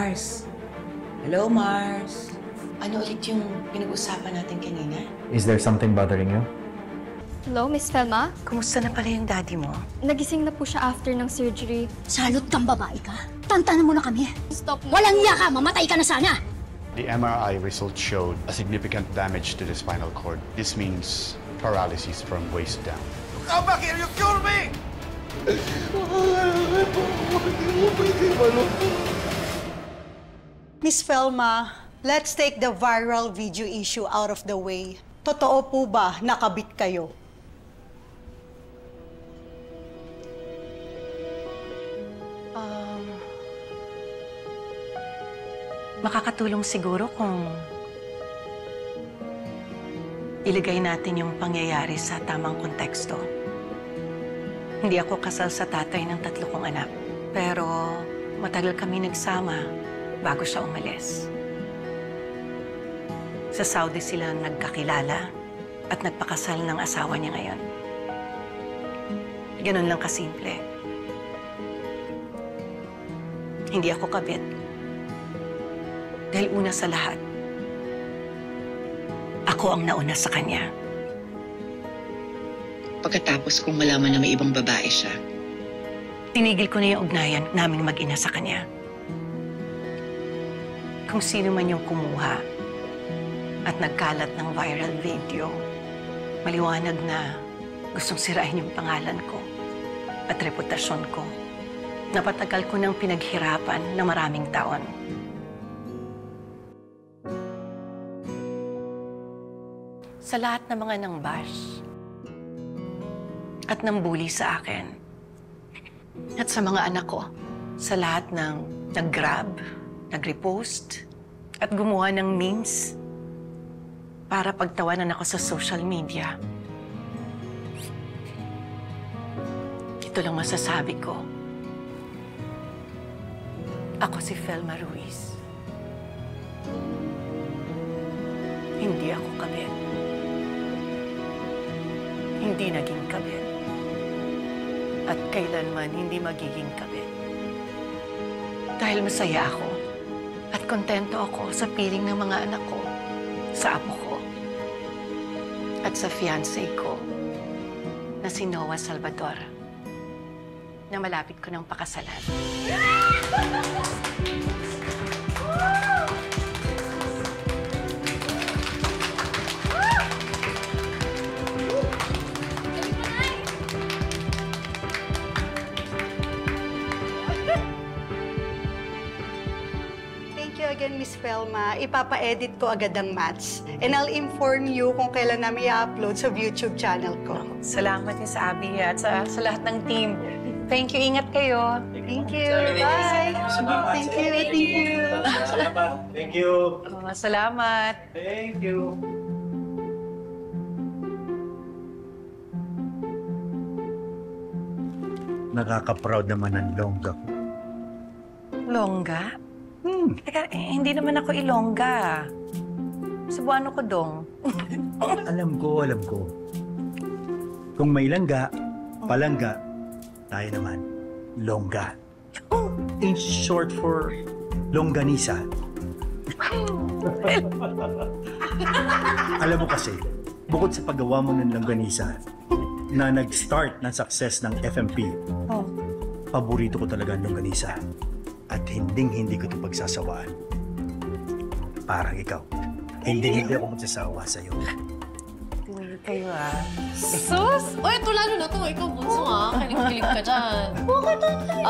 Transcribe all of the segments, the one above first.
Mars. Hello, Mars. Ano ulit yung pinag-usapan natin kanina? Is there something bothering you? Hello, Miss Felma? Kumusta na pala yung daddy mo? Nagising na po siya after ng surgery. Salot kang babae ka? Tantanan mo na kami. Stop na. Walang iya ka! Mamatay ka na sana! The MRI results showed a significant damage to the spinal cord. This means paralysis from waist down. Come back here! You cure me! Miss Felma, let's take the viral video issue out of the way. Totoo po ba nakabit kayo? Makakatulong siguro kung ilagay natin yung pangyayari sa tamang konteksto. Hindi ako kasal sa tatay ng 3 kong anak. Pero matagal kami nagsama bago siya umalis. Sa Saudi sila nagkakilala at nagpakasal ng asawa niya ngayon. Ganun lang kasimple. Hindi ako kabit. Dahil una sa lahat, ako ang nauna sa kanya. Pagkatapos kong malaman na may ibang babae siya, Tinigil ko na yung ugnayan naming mag-ina sa kanya. Kung sino man yung kumuha at nagkalat ng viral video, maliwanag na gustong sirain yung pangalan ko at reputasyon ko. Napatagal ko ng pinaghirapan na maraming taon. Sa lahat ng mga nangbash at nambuli sa akin, at sa mga anak ko, sa lahat ng nag-grab, nag-repost, at gumawa ng memes para pagtawanan ako sa social media. Ito lang masasabi ko. Ako si Felma Ruiz. Hindi ako kabit. Hindi naging kabit. At kailanman hindi magiging kabit. Dahil masaya ako at kontento ako sa piling ng mga anak ko, sa apo ko, at sa fiancé ko na si Noah Salvador na malapit ko ng pakasalan. Again, Miss Felma, ipapa-edit ko agad ang match. And I'll inform you kung kailan namin i-upload sa YouTube channel ko. Salamat din sa Abby at sa lahat ng team. Thank you. Ingat kayo. Thank you. Bye. Thank you. Thank you. Thank you. Salamat. Thank you. Nakaka-proud naman ang longga ko. Longga? Teka, hindi naman ako ilongga. Cebuano ko dong. Alam ko. Kung may langga, palangga, tayo naman, longga. In short for longganisa. Alam mo kasi, bukod sa paggawa mo ng longganisa, na nag-start ng success ng FMP, paborito ko talaga ang longganisa. At hindi ko ito pagsasawaan. Parang ikaw. Hindi ako magsasawa sa'yo. Tingin kayo ah. Sus! O, ito lalo na to. Ikaw, bunso ah. Kilig-kilig ka dyan. Bakit?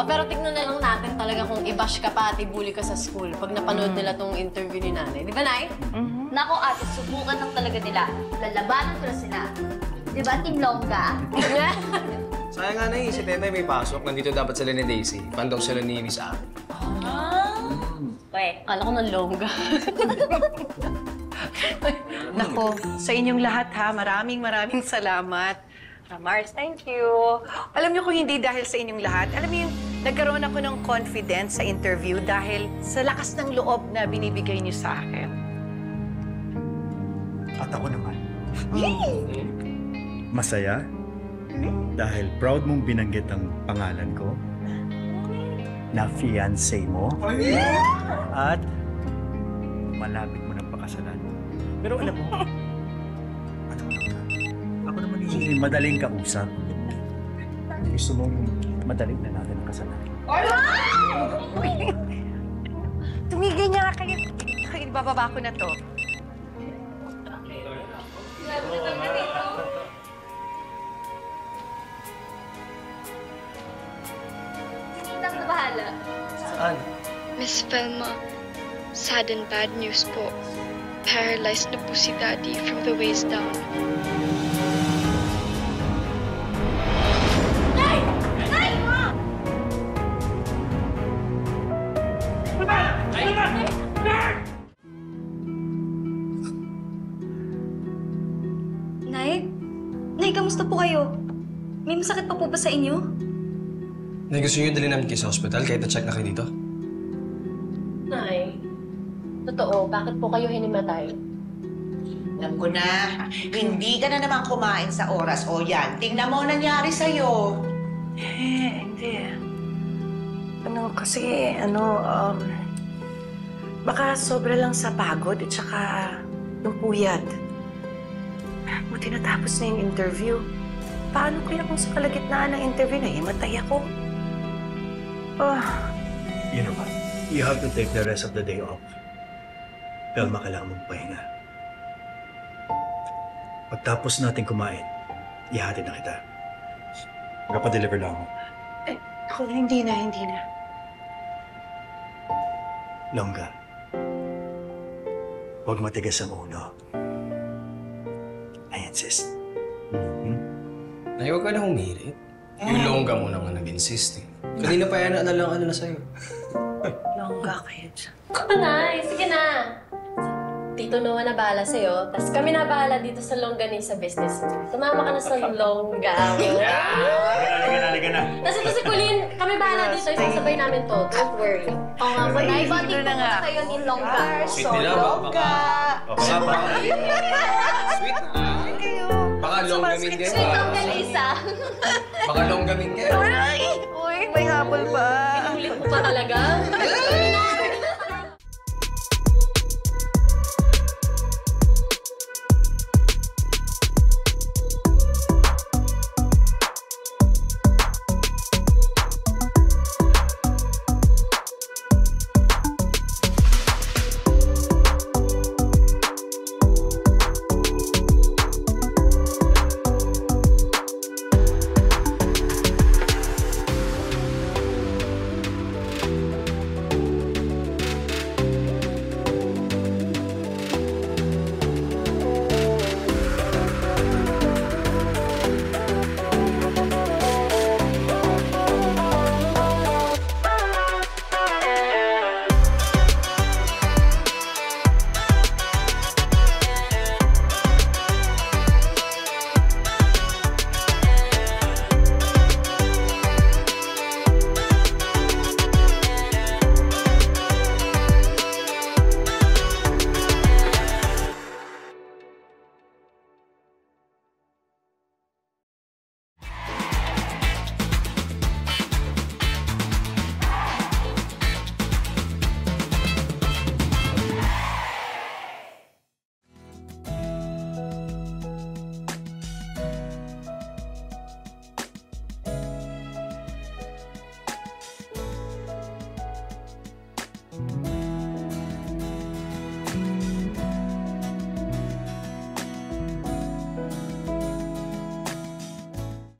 Pero tignan na lang natin talaga kung i-bash ka pa at i-bully ka sa school pag napanood nila tong interview ni nanay. Di ba, Nay? Nako ate, subukan lang talaga nila. Lalabanan ko na sila. Di ba, Team Longga? Sayang nga na si Tetay may pasok. Nandito dapat sila ni Daisy. Pandaw sila ni Miss Abby. Kala ko ng longga. Nako, sa inyong lahat ha, maraming salamat. Mars, thank you. Alam niyo kung hindi dahil sa inyong lahat, alam niyo, nagkaroon ako ng confidence sa interview dahil sa lakas ng loob na binibigay niyo sa akin. At ako naman. Masaya? Dahil proud mong binanggit ang pangalan ko na fiancé mo at malapit mo ng pakasalan. Pero alam mo, ako naman yung madaling kausap. Gusto mong madaling na natin ang kasalan. Tumigil niya kayo. Ibababa ko na to. Hindi na bahala. Saan? Miss Velma, sad and bad news po. Paralyzed na po si Daddy from the waist down. Nay? Nay, kamusta po kayo? May masakit pa po ba sa inyo? Nay, gusto niyo dalhin namin kayo sa hospital kahit na-check na kayo dito? Nay, totoo, bakit po kayo hinimatay? Alam ko na, hindi ka na naman kumain sa oras. O yan, tingnan mo ang nangyari sa'yo. Hindi. Baka sobra lang sa pagod at saka yung puyat. Buti natapos na yung interview. Paano kaya kung sa kalagitnaan ng interview na himatay ako? You know what? You have to take the rest of the day off. Velma, kailangan mong pahinga. Pagtapos natin kumain, ihatid na kita. Magpapadeliver lang ako. Hindi na. Longga, huwag matigas ang ulo. I insist. Nay, huwag ka na humirit. Yung longga mo naman nag-insist eh. Kanina pa yan ano na sa'yo. Longga kayo dyan. Nay, sige na. Tito Noah na bahala sa'yo, tapos kami na bahala dito sa longganisa business. Sumama ka na sa longga. Halika na. Tapos ito si Colleen, kami bahala dito. Isasabay namin to. Don't worry. Oo nga ba, Nay? Bonding po muna kayo ni Longga. Sweet nila ba? Sweet na. Baka longgamin kayo. Sweet longganisa. Baka longgamin kayo. Uy, may habol pa. Pinulit mo pa talaga. Kami na.